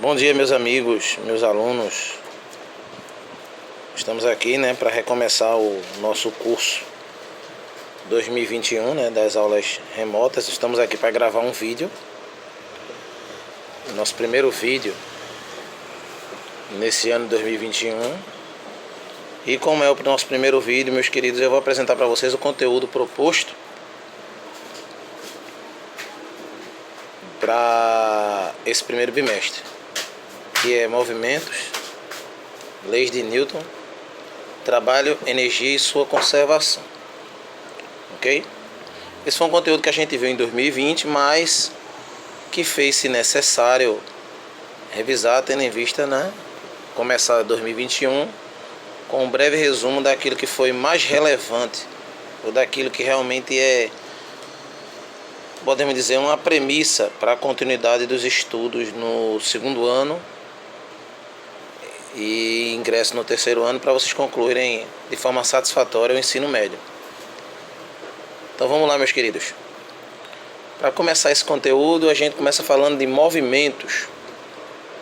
Bom dia, meus amigos, meus alunos. Estamos aqui, para recomeçar o nosso curso 2021, das aulas remotas. Estamos aqui para gravar um vídeo. Nosso primeiro vídeo nesse ano de 2021. E como é o nosso primeiro vídeo, meus queridos, eu vou apresentar para vocês o conteúdo proposto para esse primeiro bimestre, que é movimentos, leis de Newton, trabalho, energia e sua conservação. Ok? Esse foi um conteúdo que a gente viu em 2020, mas que fez-se necessário revisar, tendo em vista, começar 2021 com um breve resumo daquilo que foi mais relevante, ou daquilo que realmente é, podemos dizer, uma premissa para a continuidade dos estudos no segundo ano e ingresso no terceiro ano, para vocês concluírem de forma satisfatória o ensino médio. Então vamos lá, meus queridos. Para começar esse conteúdo, a gente começa falando de movimentos,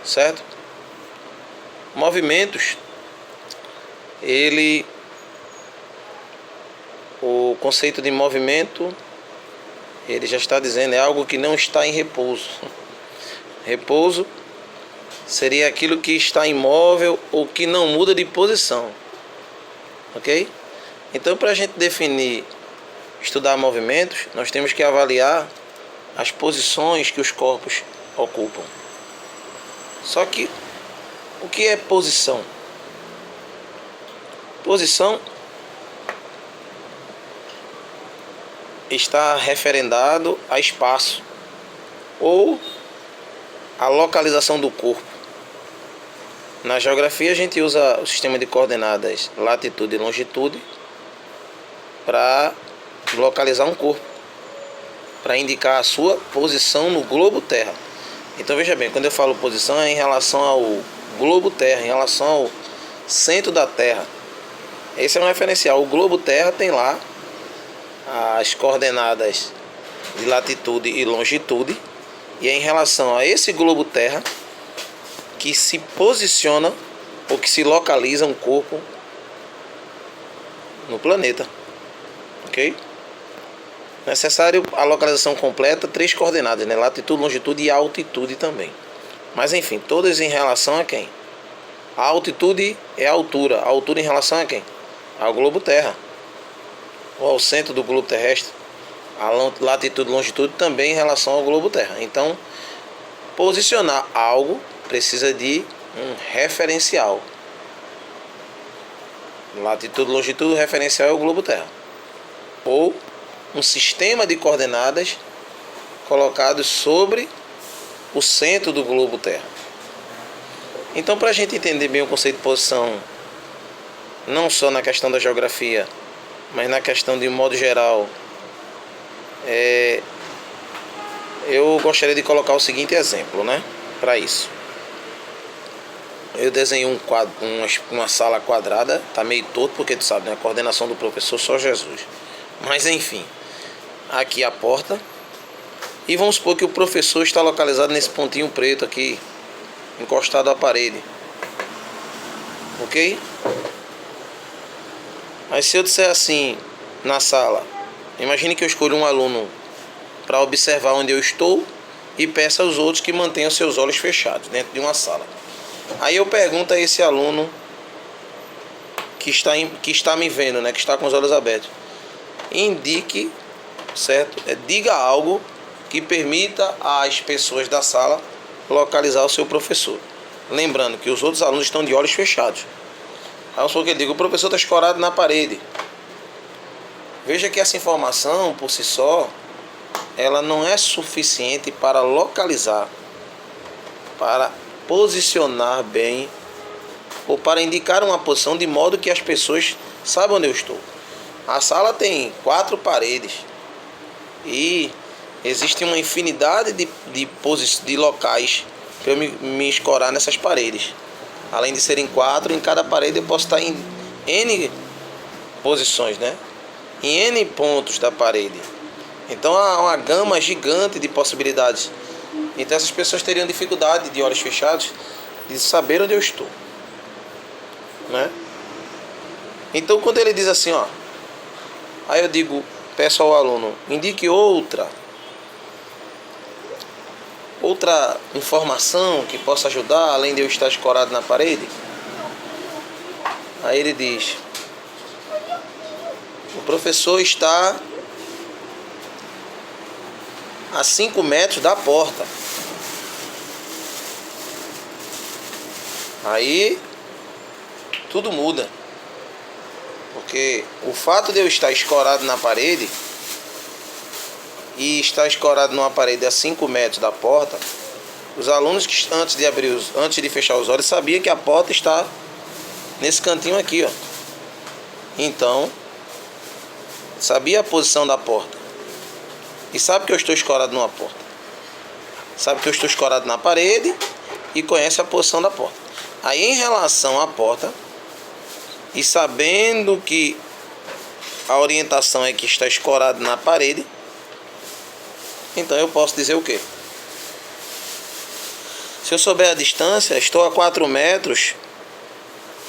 certo? Movimentos, o conceito de movimento, ele já está dizendo, é algo que não está em repouso. Repouso seria aquilo que está imóvel ou que não muda de posição. Ok? Então, para a gente definir, estudar movimentos, nós temos que avaliar as posições que os corpos ocupam. Só que, o que é posição? Posição está referendado a espaço ou a localização do corpo. Na geografia a gente usa o sistema de coordenadas latitude e longitude para localizar um corpo, para indicar a sua posição no globo terra. Então veja bem, quando eu falo posição é em relação ao globo terra, em relação ao centro da terra. Esse é um referencial. O globo terra tem lá as coordenadas de latitude e longitude, e é em relação a esse globo terra que se posiciona ou que se localiza um corpo no planeta. Ok? Necessário a localização completa, 3 coordenadas, latitude, longitude e altitude também. Mas enfim, todas em relação a quem? A altitude é a altura. A altura em relação a quem? Ao globo terra, ou ao centro do globo terrestre. A latitude e longitude também em relação ao globo terra. Então, posicionar algo precisa de um referencial. Latitude e longitude, o referencial é o globo terra, ou um sistema de coordenadas colocados sobre o centro do globo terra. Então, para a gente entender bem o conceito de posição, não só na questão da geografia, mas na questão de um modo geral, eu gostaria de colocar o seguinte exemplo, para isso. Eu desenhei uma sala quadrada, tá meio torto porque tu sabe, a coordenação do professor só Jesus. Mas enfim, aqui a porta, e vamos supor que o professor está localizado nesse pontinho preto aqui, encostado à parede. Ok? Mas se eu disser assim na sala, imagine que eu escolho um aluno para observar onde eu estou e peço aos outros que mantenham seus olhos fechados dentro de uma sala. Aí eu pergunto a esse aluno que está me vendo, que está com os olhos abertos, indique, certo? Diga algo que permita às pessoas da sala localizar o seu professor. Lembrando que os outros alunos estão de olhos fechados. Aí eu sou que digo, o professor está escorado na parede. Veja que essa informação, por si só, ela não é suficiente para localizar, para posicionar bem, ou para indicar uma posição de modo que as pessoas saibam onde eu estou. A sala tem 4 paredes e existe uma infinidade de locais para eu me escorar nessas paredes. Além de serem 4, em cada parede eu posso estar em N posições, em N pontos da parede. Então há uma gama gigante de possibilidades Então essas pessoas teriam dificuldade de olhos fechados de saber onde eu estou, né? Então quando ele diz assim, ó, aí eu digo, peço ao aluno, indique outra informação que possa ajudar, além de eu estar escorado na parede. Aí ele diz, o professor está a 5 metros da porta. Aí tudo muda. Porque o fato de eu estar escorado na parede e estar escorado numa parede a 5 metros da porta, os alunos que antes de fechar os olhos sabiam que a porta está nesse cantinho aqui, ó. Então, sabia a posição da porta. E sabe que eu estou escorado numa porta. Sabe que eu estou escorado na parede e conhece a posição da porta. Aí em relação à porta, e sabendo que a orientação é que está escorado na parede, então eu posso dizer o quê? Se eu souber a distância, estou a 4 metros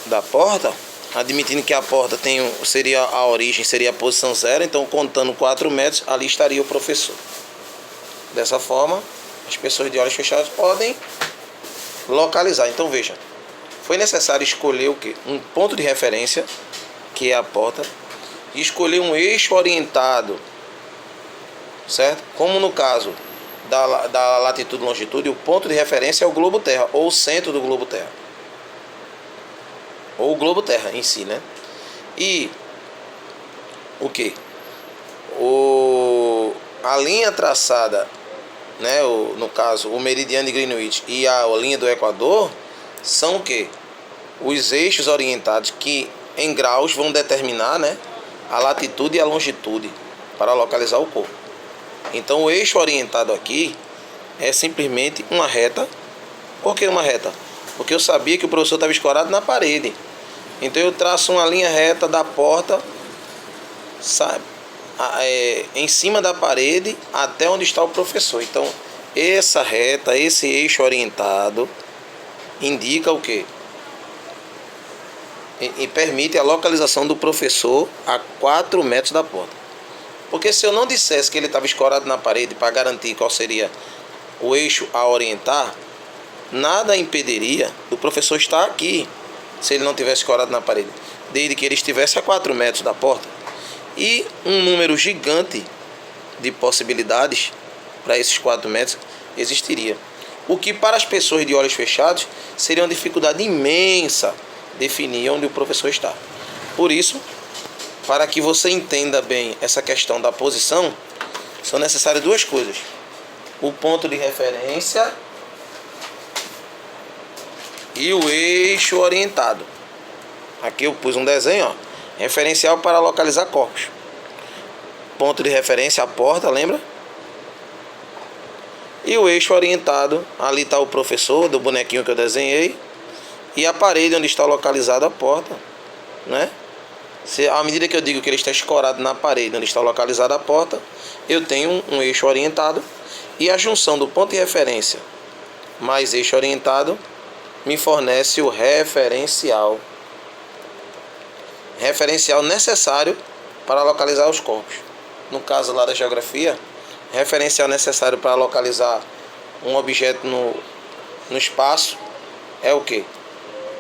da porta, admitindo que a porta seria a origem, seria a posição 0, então contando 4 metros, ali estaria o professor. Dessa forma, as pessoas de olhos fechados podem localizar. Então veja, foi necessário escolher o quê? Um ponto de referência, que é a porta, e escolher um eixo orientado, certo? Como no caso da latitude e longitude, o ponto de referência é o globo terra, ou o centro do globo terra, ou o globo terra em si, né? E o que? A linha traçada, né? No caso, o meridiano de Greenwich e a linha do Equador são o que? Os eixos orientados que em graus vão determinar, né, a latitude e a longitude para localizar o corpo. Então o eixo orientado aqui é simplesmente uma reta. Por que uma reta? Porque eu sabia que o professor estava escorado na parede. Então eu traço uma linha reta da porta, sabe, em cima da parede até onde está o professor. Então essa reta, esse eixo orientado indica o quê? E permite a localização do professor a 4 metros da porta. Porque se eu não dissesse que ele estava escorado na parede para garantir qual seria o eixo a orientar, nada impediria do professor estar aqui, se ele não tivesse escorado na parede, desde que ele estivesse a 4 metros da porta. E um número gigante de possibilidades para esses 4 metros existiria. O que para as pessoas de olhos fechados seria uma dificuldade imensa definir onde o professor está. Por isso, para que você entenda bem essa questão da posição, são necessárias 2 coisas: o ponto de referência e o eixo orientado. Aqui eu pus um desenho, ó, referencial para localizar corpos. Ponto de referência, a porta, lembra? E o eixo orientado, ali está o professor, do bonequinho que eu desenhei, e a parede onde está localizada a porta, né? À medida que eu digo que ele está escorado na parede onde está localizada a porta, eu tenho um eixo orientado, e a junção do ponto de referência mais eixo orientado me fornece o referencial. Referencial necessário para localizar os corpos. No caso lá da geografia, referencial necessário para localizar um objeto no espaço é o que?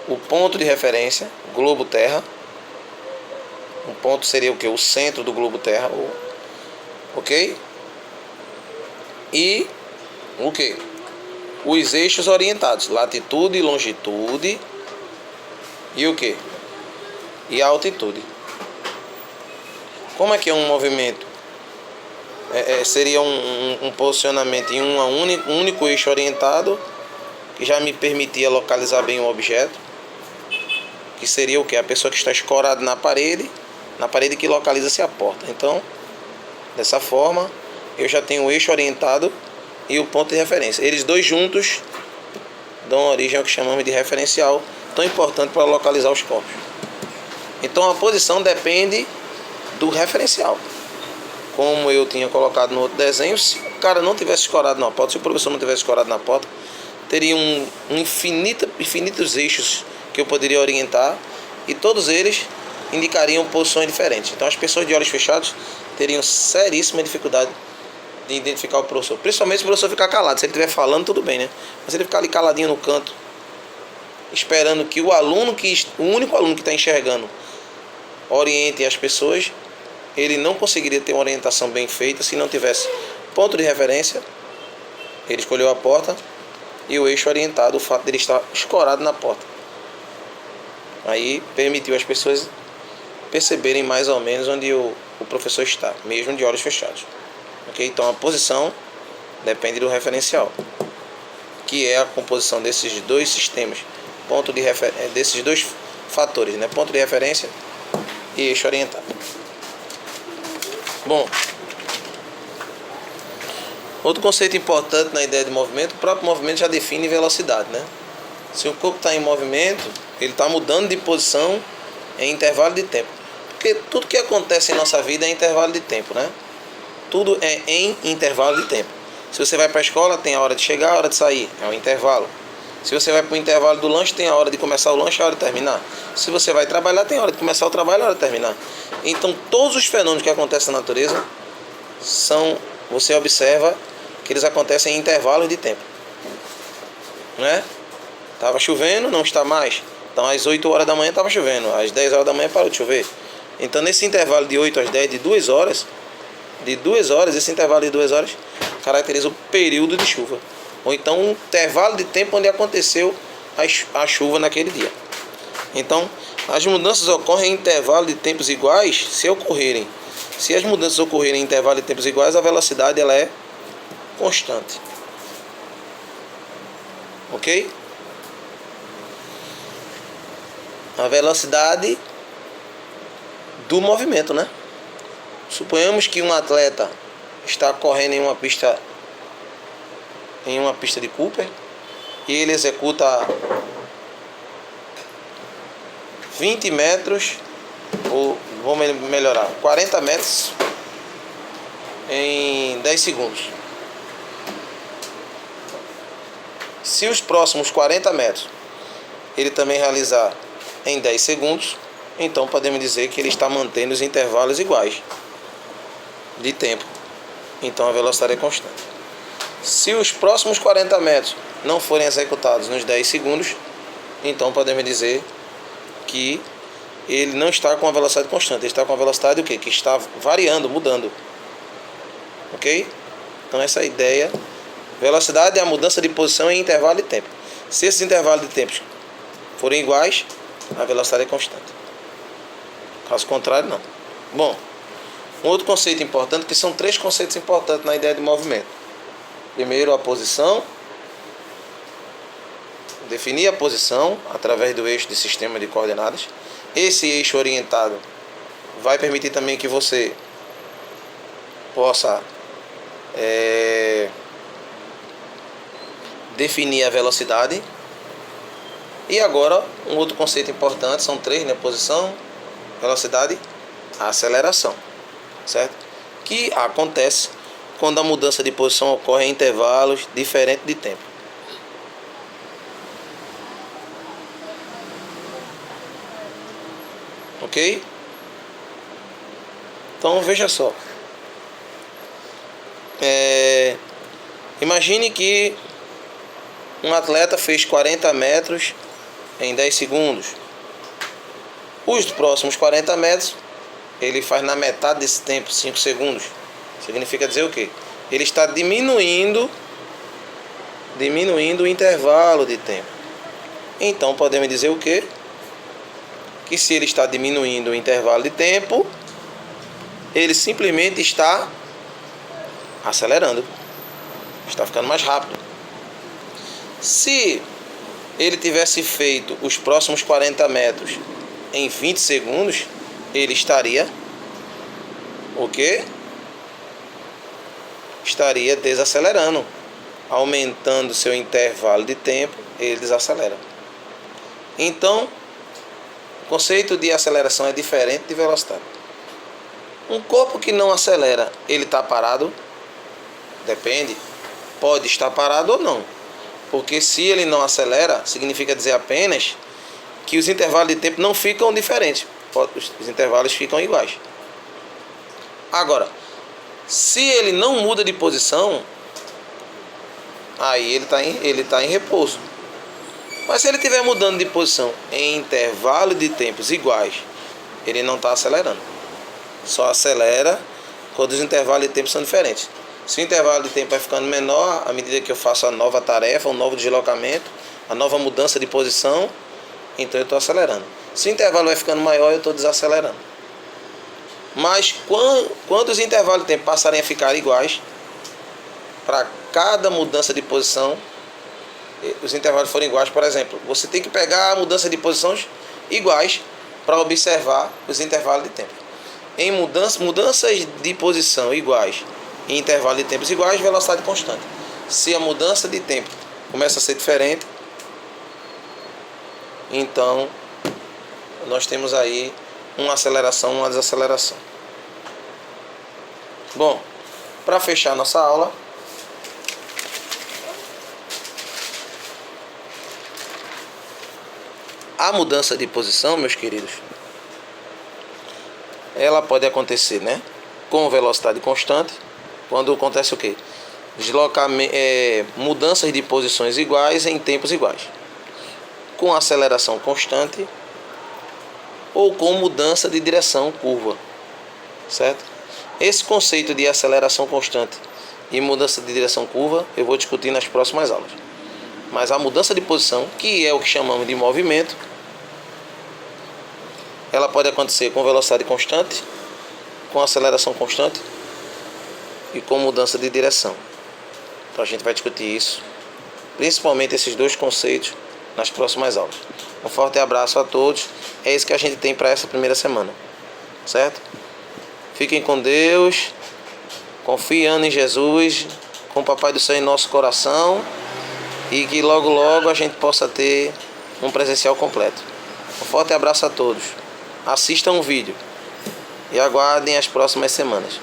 O ponto de referência, globo terra. Um ponto seria o que? O centro do globo terra, ok? E o que? Os eixos orientados, latitude e longitude, e o que? E a altitude. Como é que é um movimento? Seria um posicionamento em um único eixo orientado, que já me permitia localizar bem o objeto, que seria o que? A pessoa que está escorada na parede que localiza-se a porta. Então, dessa forma, eu já tenho o eixo orientado e o ponto de referência. Eles dois juntos dão origem ao que chamamos de referencial, tão importante para localizar os corpos. Então a posição depende do referencial. Como eu tinha colocado no outro desenho, cara não tivesse escorado na porta, se o professor não tivesse escorado na porta, teria infinitos eixos que eu poderia orientar e todos eles indicariam posições diferentes. Então as pessoas de olhos fechados teriam seríssima dificuldade de identificar o professor, principalmente se o professor ficar calado. Se ele estiver falando, tudo bem, né? Mas se ele ficar ali caladinho no canto, esperando que o único aluno que está enxergando oriente as pessoas, ele não conseguiria ter uma orientação bem feita se não tivesse ponto de referência. Ele escolheu a porta e o eixo orientado, o fato dele estar escorado na porta. Aí permitiu as pessoas perceberem mais ou menos onde o professor está, mesmo de olhos fechados. Okay? Então a posição depende do referencial, que é a composição desses dois sistemas, desses dois fatores, né? Ponto de referência e eixo orientado. Bom, outro conceito importante na ideia de movimento, o próprio movimento já define velocidade, né? Se o corpo está em movimento, ele está mudando de posição em intervalo de tempo. Porque tudo que acontece em nossa vida é intervalo de tempo, né? Tudo é em intervalo de tempo. Se você vai para a escola, tem a hora de chegar, a hora de sair, é um intervalo. Se você vai para o intervalo do lanche, tem a hora de começar o lanche e a hora de terminar. Se você vai trabalhar, tem a hora de começar o trabalho e a hora de terminar. Então, todos os fenômenos que acontecem na natureza, você observa que eles acontecem em intervalos de tempo. Né? Estava chovendo, não está mais. Então, às 8 horas da manhã estava chovendo, às 10 horas da manhã parou de chover. Então, nesse intervalo de 8 às 10, de 2 horas, esse intervalo de 2 horas caracteriza o período de chuva. Ou então um intervalo de tempo onde aconteceu a chuva naquele dia. Então, as mudanças ocorrem em intervalo de tempos iguais se as mudanças ocorrerem em intervalo de tempos iguais, a velocidade ela é constante. Ok? A velocidade do movimento, né? Suponhamos que um atleta está correndo em uma pista de Cooper e ele executa 20 metros, ou vamos melhorar, 40 metros em 10 segundos. Se os próximos 40 metros ele também realizar em 10 segundos, então podemos dizer que ele está mantendo os intervalos iguais de tempo. Então a velocidade é constante. Se os próximos 40 metros não forem executados nos 10 segundos, então podemos dizer que ele não está com a velocidade constante. Ele está com a velocidade o quê? Que está variando, mudando. Ok? Então essa é a ideia. Velocidade é a mudança de posição em intervalo de tempo. Se esses intervalos de tempos forem iguais, a velocidade é constante. Caso contrário, não. Bom, um outro conceito importante, que são 3 conceitos importantes na ideia de movimento. Primeiro, a posição. Definir a posição através do eixo de sistema de coordenadas. Esse eixo orientado vai permitir também que você possa definir a velocidade. E agora, um outro conceito importante, são 3, né? Posição, velocidade, aceleração. Certo? Que acontece quando a mudança de posição ocorre em intervalos diferentes de tempo. Ok? Então veja só. Imagine que um atleta fez 40 metros em 10 segundos. Os próximos 40 metros ele faz na metade desse tempo, 5 segundos. Significa dizer o quê? Ele está diminuindo o intervalo de tempo. Então podemos dizer o quê? Que se ele está diminuindo o intervalo de tempo, ele simplesmente está acelerando. Está ficando mais rápido. Se ele tivesse feito os próximos 40 metros em 20 segundos, ele estaria o quê? Estaria desacelerando. Aumentando seu intervalo de tempo, ele desacelera. Então, o conceito de aceleração é diferente de velocidade. Um corpo que não acelera, ele está parado. depende, pode estar parado ou não. Porque se ele não acelera, significa dizer apenas que os intervalos de tempo não ficam diferentes. Os intervalos ficam iguais. Agora, se ele não muda de posição, aí ele tá em repouso. Mas se ele estiver mudando de posição em intervalo de tempos iguais, ele não está acelerando. Só acelera quando os intervalos de tempo são diferentes. Se o intervalo de tempo vai ficando menor, à medida que eu faço a nova tarefa, um novo deslocamento, a nova mudança de posição, então eu estou acelerando. Se o intervalo vai ficando maior, eu estou desacelerando. Mas quando os intervalos de tempo passarem a ficar iguais, para cada mudança de posição, os intervalos forem iguais, por exemplo, você tem que pegar a mudança de posições iguais para observar os intervalos de tempo. Em mudanças de posição iguais e intervalo de tempos iguais, velocidade constante. Se a mudança de tempo começa a ser diferente, então nós temos aí uma aceleração, uma desaceleração. Bom, para fechar nossa aula, a mudança de posição, meus queridos, ela pode acontecer, né, com velocidade constante, quando acontece o quê? Mudanças de posições iguais em tempos iguais, com aceleração constante ou com mudança de direção curva, certo? Esse conceito de aceleração constante e mudança de direção curva eu vou discutir nas próximas aulas. Mas a mudança de posição, que é o que chamamos de movimento, ela pode acontecer com velocidade constante, com aceleração constante e com mudança de direção. Então a gente vai discutir isso, principalmente esses dois conceitos, nas próximas aulas. Um forte abraço a todos. É isso que a gente tem para essa primeira semana, certo? Fiquem com Deus, confiando em Jesus, com o Papai do Céu em nosso coração, e que logo logo a gente possa ter um presencial completo. Um forte abraço a todos. Assistam o vídeo e aguardem as próximas semanas.